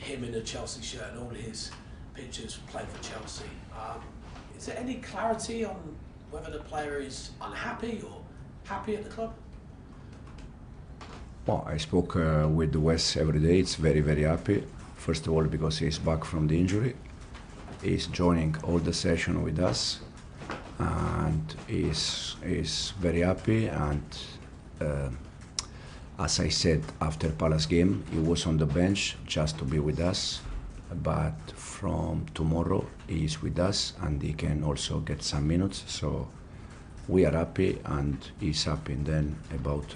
him in a Chelsea shirt and all his pictures playing for Chelsea. Is there any clarity on whether the player is unhappy or happy at the club? Well, I spoke with Wes every day. It's very, very happy. First of all, because he's back from the injury. He's joining all the session with us, and he's very happy. And as I said, after Palace game, he was on the bench just to be with us. But from tomorrow, he is with us, and he can also get some minutes. So we are happy, and he's happy. And then about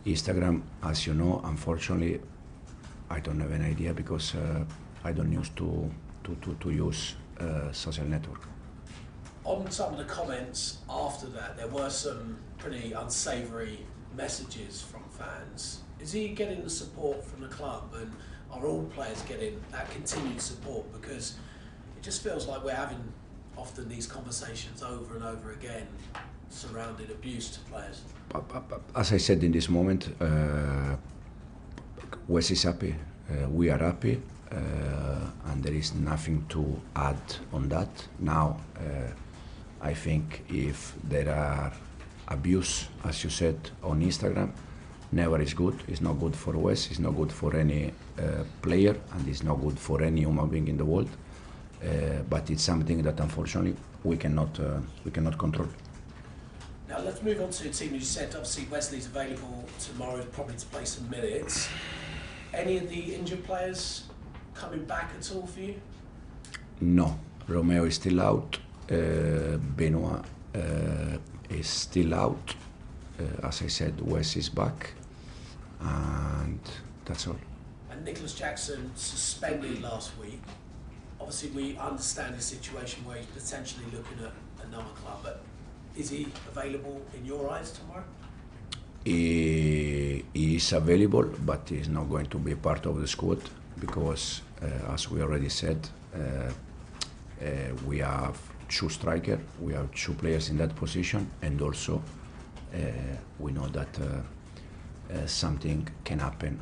Instagram, as you know, unfortunately, I don't have an idea because I don't use to use social network. On some of the comments after that, there were some pretty unsavoury messages from fans. Is he getting the support from the club, and are all players getting that continued support? Because it just feels like we're having often these conversations over and over again surrounding abuse to players. As I said in this moment, Wes is happy, we are happy, and there is nothing to add on that. Now, I think if there are abuse, as you said, on Instagram, never is good. It's not good for Wes, it's not good for any player, and it's not good for any human being in the world. But it's something that unfortunately we cannot control. Now let's move on to the team. You said obviously Wesley's available tomorrow probably to play some minutes. Any of the injured players coming back at all for you? No, Romeo is still out. Benoit is still out. As I said, Wes is back, and that's all. And Nicholas Jackson suspended last week. Obviously, we understand the situation where he's potentially looking at another club, but is he available in your eyes tomorrow? He is available, but he's not going to be part of the squad because, as we already said, we have two strikers, we have two players in that position, and also we know that something can happen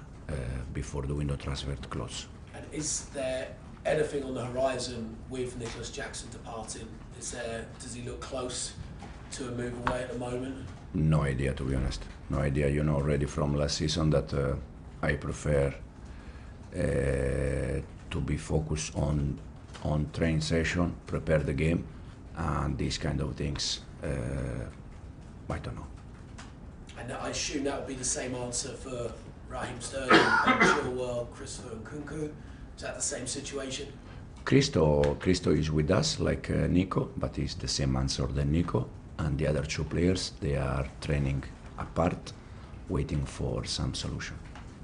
before the window transfer close. And is there anything on the horizon with Nicholas Jackson departing? Does he look close to a move away at the moment? No idea, to be honest. No idea. You know already from last season that I prefer to be focused on training session, prepare the game, and these kind of things. I don't know. And I assume that would be the same answer for Raheem Sterling, and Chilwell, Christopher Nkunku. Is that the same situation? Christo is with us like Nico, but it's the same answer than Nico. And the other two players, they are training apart, waiting for some solution.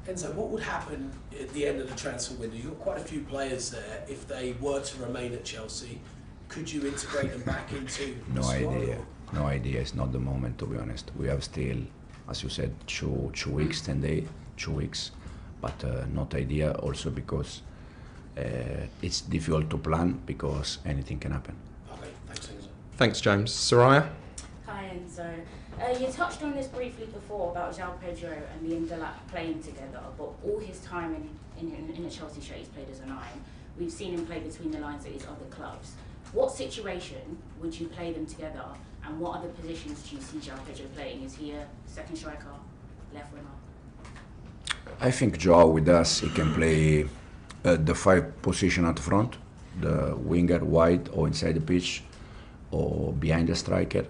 Enzo, what would happen at the end of the transfer window? You've got quite a few players there. If they were to remain at Chelsea, could you integrate them back into the squad? No idea. It's not the moment, to be honest. We have still, as you said, 2 weeks, 10 days, 2 weeks, but not idea. Also because it's difficult to plan because anything can happen. Okay, thanks, Enzo. Thanks, James. Soraya? Hi, Enzo. You touched on this briefly before about João Pedro and Liam Delap playing together, but all his time in a Chelsea shirt, he's played as a 9. We've seen him play between the lines at his other clubs. What situation would you play them together, and what other positions do you see João Pedro playing? Is he a second striker, left winger? I think João with us, he can play the 5 position at front, the winger, wide or inside the pitch, or behind the striker.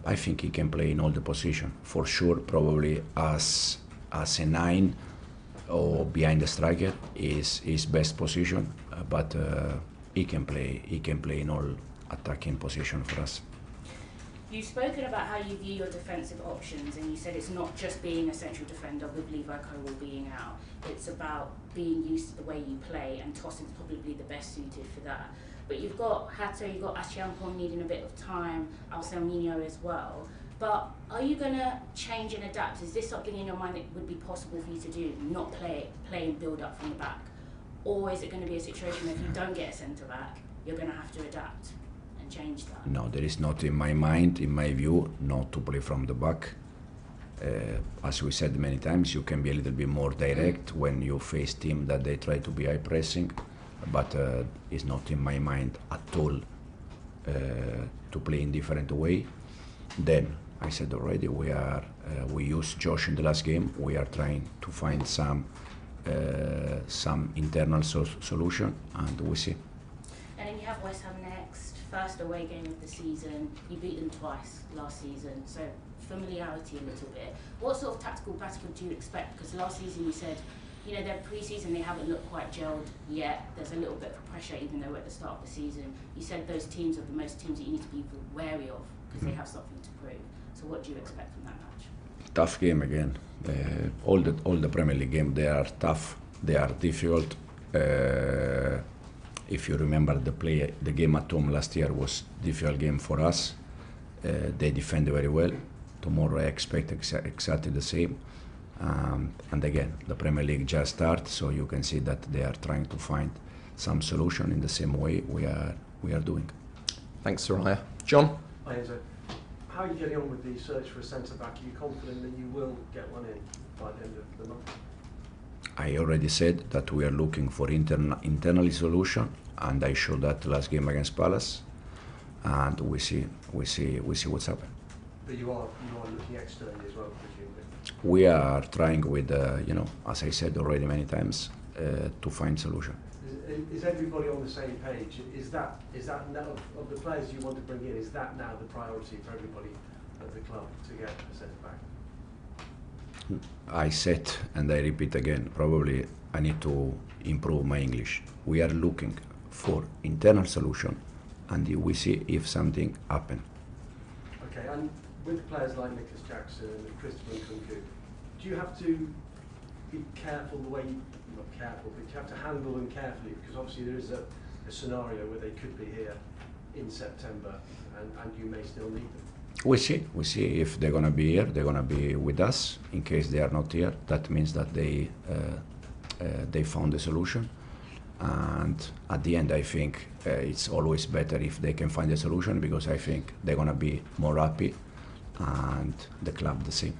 I think he can play in all the position for sure. Probably as a 9 or behind the striker is his best position, but he can play in all attacking position for us. You've spoken about how you view your defensive options, and you said it's not just being a central defender with Levi Colwill being out. It's about being used to the way you play, and Tosin's probably the best suited for that. But you've got Hato, you've got Achiampong needing a bit of time, Alcel as well. But are you going to change and adapt? Is this something in your mind that would be possible for you to do, not play and build up from the back? Or is it going to be a situation where if you don't get a centre-back, you're going to have to adapt and change that? No, there is not in my mind, in my view, not to play from the back. As we said many times, you can be a little bit more direct when you face team that they try to be high pressing, but it's not in my mind at all to play in different way. Then I said already we used Josh in the last game. We are trying to find some internal solution, and we see. And then you have West Ham next, first away game of the season. You beat them twice last season, so familiarity a little bit. What sort of tactical battle do you expect? Because last season you said, you know, their pre-season they haven't looked quite gelled yet. There's a little bit of pressure even though we're at the start of the season. You said those teams are the most teams that you need to be wary of because they have something to prove. So what do you expect from that match? Tough game again. All the Premier League games, they are tough. They are difficult. If you remember the game at home last year was difficult game for us. They defend very well. Tomorrow I expect exactly the same. And again, the Premier League just started, so you can see that they are trying to find some solution in the same way we are doing. Thanks, Soraya. John? Hi, Enzo. How are you getting on with the search for a centre-back? Are you confident that you will get one in by the end of the month? I already said that we are looking for internally solution, and I showed that last game against Palace, and we see what's happened. But you are looking externally as well, presumably. We are trying with, as I said already many times, to find solution. Is everybody on the same page? Is that now, of the players you want to bring in, is that now the priority for everybody at the club to get a centre back? I said, and I repeat again, probably I need to improve my English. We are looking for internal solution, and we see if something happen. Okay, and with players like Nicholas Jackson and Christopher Nkunku, do you have to be careful the way not careful, but you have to handle them carefully, because obviously there is a scenario where they could be here in September and you may still need them. We see if they're gonna be here, they're gonna be with us. In case they are not here, that means that they found a solution. And at the end, I think it's always better if they can find a solution, because I think they're gonna be more happy, and the club the same.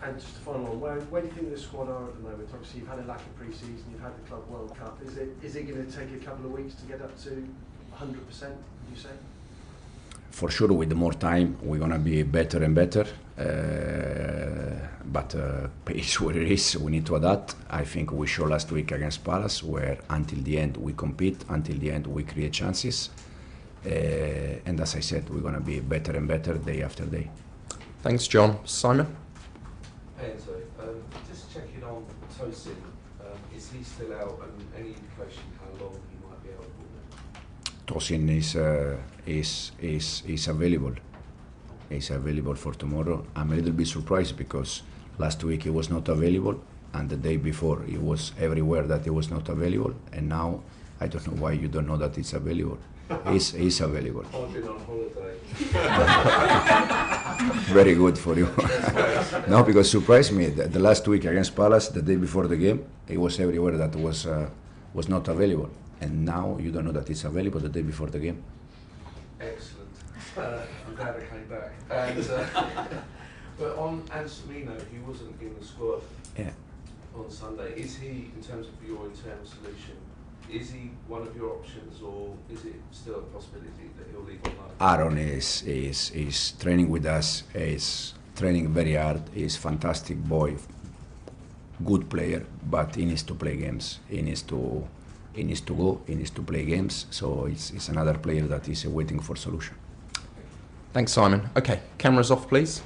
And just to follow on, where do you think the squad are at the moment? Obviously, you've had a lack of pre-season, you've had the Club World Cup. Is it going to take a couple of weeks to get up to 100%, would you say? For sure, with more time, we're going to be better and better. But pace where it is, we need to adapt. I think we showed last week against Palace, where until the end we compete, until the end we create chances. And as I said, we're going to be better and better day after day. Thanks, John. Simon? Enzo, just checking on Tosin, is he still out, and any indication how long he might be out for? Tosin is available. He's available for tomorrow. I'm a little bit surprised because last week he was not available, and the day before he was everywhere that he was not available, and now I don't know why you don't know that it's available. He's available. I've been on holiday. Very good for you. No, because surprised me the last week against Palace, the day before the game, he was everywhere that was not available, and now you don't know that it's available the day before the game. Excellent. I'm glad I came back. And, but on Anselmino, he wasn't in the squad on Sunday. Is he, in terms of your internal solution, is he one of your options, or is it still a possibility that he'll leave on loan? Aaron is training with us. He's training very hard. He's a fantastic boy, good player, but he needs to play games. He needs to go. He needs to play games. So it's another player that is waiting for solution. Thanks, Simon. Okay, cameras off, please.